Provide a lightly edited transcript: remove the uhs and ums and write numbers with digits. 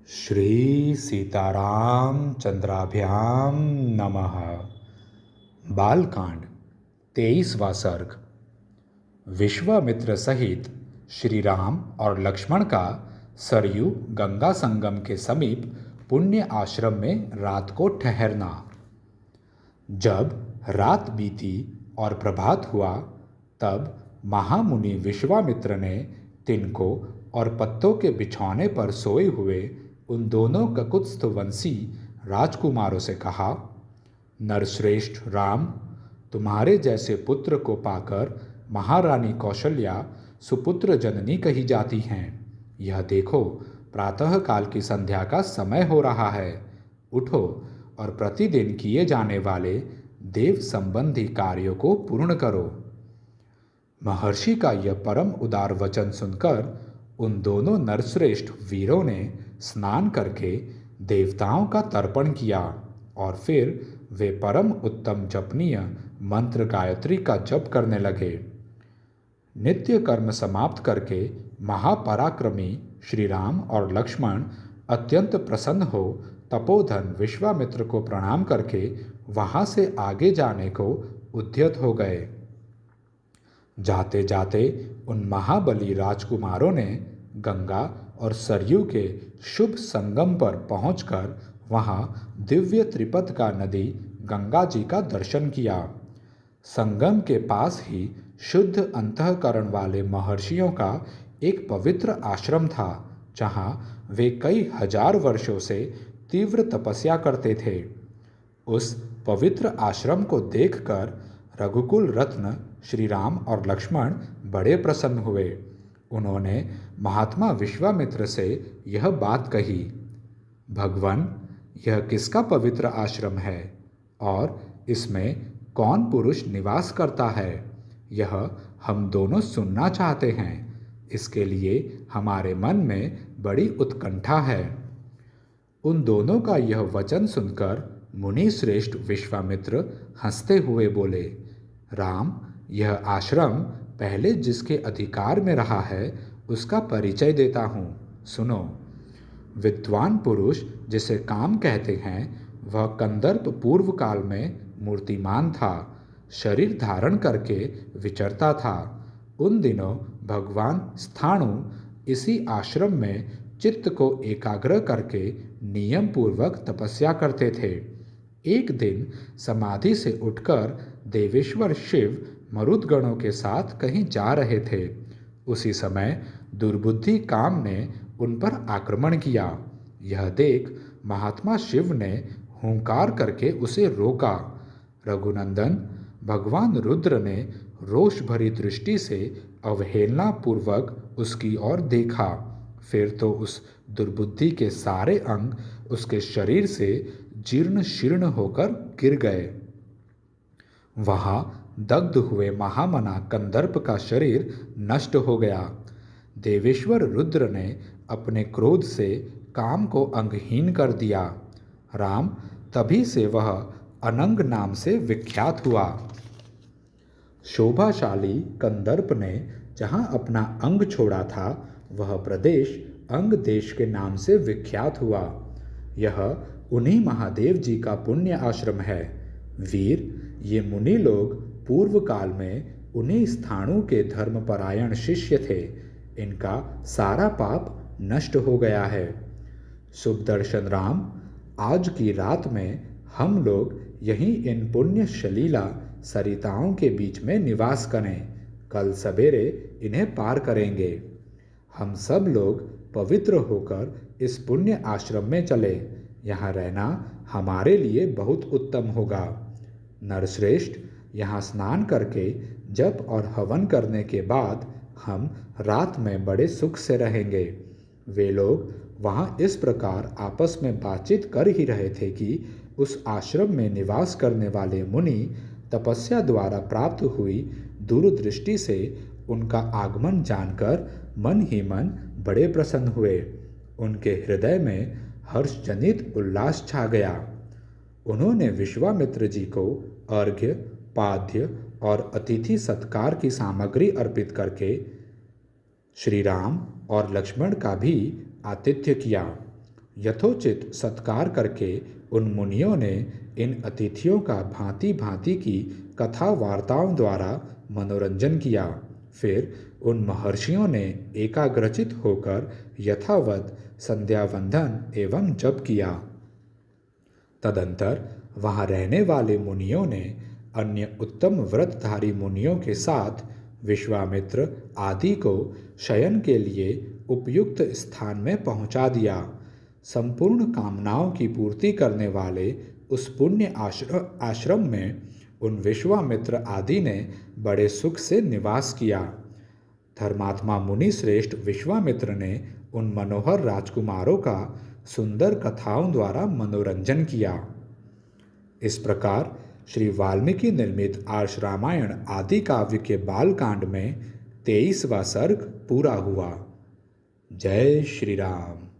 श्री सीताराम चंद्राभ्याम नमः। बालकांड 23वां सर्ग। विश्वामित्र सहित श्री राम और लक्ष्मण का सरयू गंगा संगम के समीप पुण्य आश्रम में रात को ठहरना। जब रात बीती और प्रभात हुआ, तब महामुनि विश्वामित्र ने तिनकों और पत्तों के बिछौने पर सोए हुए उन दोनों ककुत्स्थवंशी राजकुमारों से कहा, नरश्रेष्ठ राम, तुम्हारे जैसे पुत्र को पाकर महारानी कौशल्या सुपुत्र जननी कही जाती हैं। यह देखो, प्रातःकाल की संध्या का समय हो रहा है। उठो और प्रतिदिन किए जाने वाले देव संबंधी कार्यों को पूर्ण करो। महर्षि का यह परम उदार वचन सुनकर उन दोनों नरश्रेष्ठ वीरों ने स्नान करके देवताओं का तर्पण किया और फिर वे परम उत्तम जपनीय मंत्र गायत्री का जप करने लगे। नित्य कर्म समाप्त करके महापराक्रमी श्री राम और लक्ष्मण अत्यंत प्रसन्न हो तपोधन विश्वामित्र को प्रणाम करके वहां से आगे जाने को उद्यत हो गए। जाते जाते उन महाबली राजकुमारों ने गंगा और सरयू के शुभ संगम पर पहुंचकर वहां दिव्य त्रिपद का नदी गंगा जी का दर्शन किया। संगम के पास ही शुद्ध अंतःकरण वाले महर्षियों का एक पवित्र आश्रम था, जहां वे कई हजार वर्षों से तीव्र तपस्या करते थे। उस पवित्र आश्रम को देखकर रघुकुल रत्न श्री राम और लक्ष्मण बड़े प्रसन्न हुए। उन्होंने महात्मा विश्वामित्र से यह बात कही, भगवान, यह किसका पवित्र आश्रम है और इसमें कौन पुरुष निवास करता है? यह हम दोनों सुनना चाहते हैं। इसके लिए हमारे मन में बड़ी उत्कंठा है। उन दोनों का यह वचन सुनकर मुनि श्रेष्ठ विश्वामित्र हंसते हुए बोले, राम, यह आश्रम पहले जिसके अधिकार में रहा है उसका परिचय देता हूँ। सुनो। विद्वान पुरुष जिसे काम कहते हैं, वह कंदर्प पूर्व काल में मूर्तिमान था, शरीर धारण करके विचरता था। उन दिनों भगवान स्थाणु इसी आश्रम में चित्त को एकाग्र करके नियम पूर्वक तपस्या करते थे। एक दिन समाधि से उठकर देवेश्वर शिव मरुदगणों के साथ कहीं जा रहे थे। उसी समय दुर्बुद्धि काम ने उन पर आक्रमण किया। यह देख महात्मा शिव ने हुंकार करके उसे रोका। रघुनंदन, भगवान रुद्र ने रोष भरी दृष्टि से अवहेलना पूर्वक उसकी ओर देखा। फिर तो उस दुर्बुद्धि के सारे अंग उसके शरीर से जीर्ण शीर्ण होकर गिर गए। वहां दग्ध हुए महामना कंदर्प का शरीर नष्ट हो गया। देवेश्वर रुद्र ने अपने क्रोध से काम को अंगहीन कर दिया। राम, तभी से वह अनंग नाम से विख्यात हुआ। शोभाशाली कंदर्प ने जहां अपना अंग छोड़ा था, वह प्रदेश अंग देश के नाम से विख्यात हुआ। यह उन्हीं महादेव जी का पुण्य आश्रम है। वीर, ये मुनि लोग पूर्व काल में उन्हीं स्थाणु के धर्मपरायण शिष्य थे। इनका सारा पाप नष्ट हो गया है। शुभ दर्शन राम, आज की रात में हम लोग यहीं इन पुण्य शलीला सरिताओं के बीच में निवास करें। कल सवेरे इन्हें पार करेंगे। हम सब लोग पवित्र होकर इस पुण्य आश्रम में चले। यहाँ रहना हमारे लिए बहुत उत्तम होगा। नरश्रेष्ठ, यहाँ स्नान करके जप और हवन करने के बाद हम रात में बड़े सुख से रहेंगे। वे लोग वहाँ इस प्रकार आपस में बातचीत कर ही रहे थे कि उस आश्रम में निवास करने वाले मुनि तपस्या द्वारा प्राप्त हुई दूरदृष्टि से उनका आगमन जानकर मन ही मन बड़े प्रसन्न हुए। उनके हृदय में हर्षजनित उल्लास छा गया। उन्होंने विश्वामित्र जी को अर्घ्य, पाद्य और अतिथि सत्कार की सामग्री अर्पित करके श्री राम और लक्ष्मण का भी आतिथ्य किया। यथोचित सत्कार करके उन मुनियों ने इन अतिथियों का भांति भांति की कथा वार्ताओं द्वारा मनोरंजन किया। फिर उन महर्षियों ने एकाग्रचित होकर यथावत संध्या वंदन एवं जप किया। तदंतर वहाँ रहने वाले मुनियों ने अन्य उत्तम व्रतधारी मुनियों के साथ विश्वामित्र आदि को शयन के लिए उपयुक्त स्थान में पहुंचा दिया। संपूर्ण कामनाओं की पूर्ति करने वाले उस पुण्य आश्रम में उन विश्वामित्र आदि ने बड़े सुख से निवास किया। धर्मात्मा मुनि श्रेष्ठ विश्वामित्र ने उन मनोहर राजकुमारों का सुंदर कथाओं द्वारा मनोरंजन किया। इस प्रकार श्री वाल्मीकि निर्मित आर्ष रामायण आदि काव्य के बालकांड में 23वां सर्ग पूरा हुआ। जय श्री राम।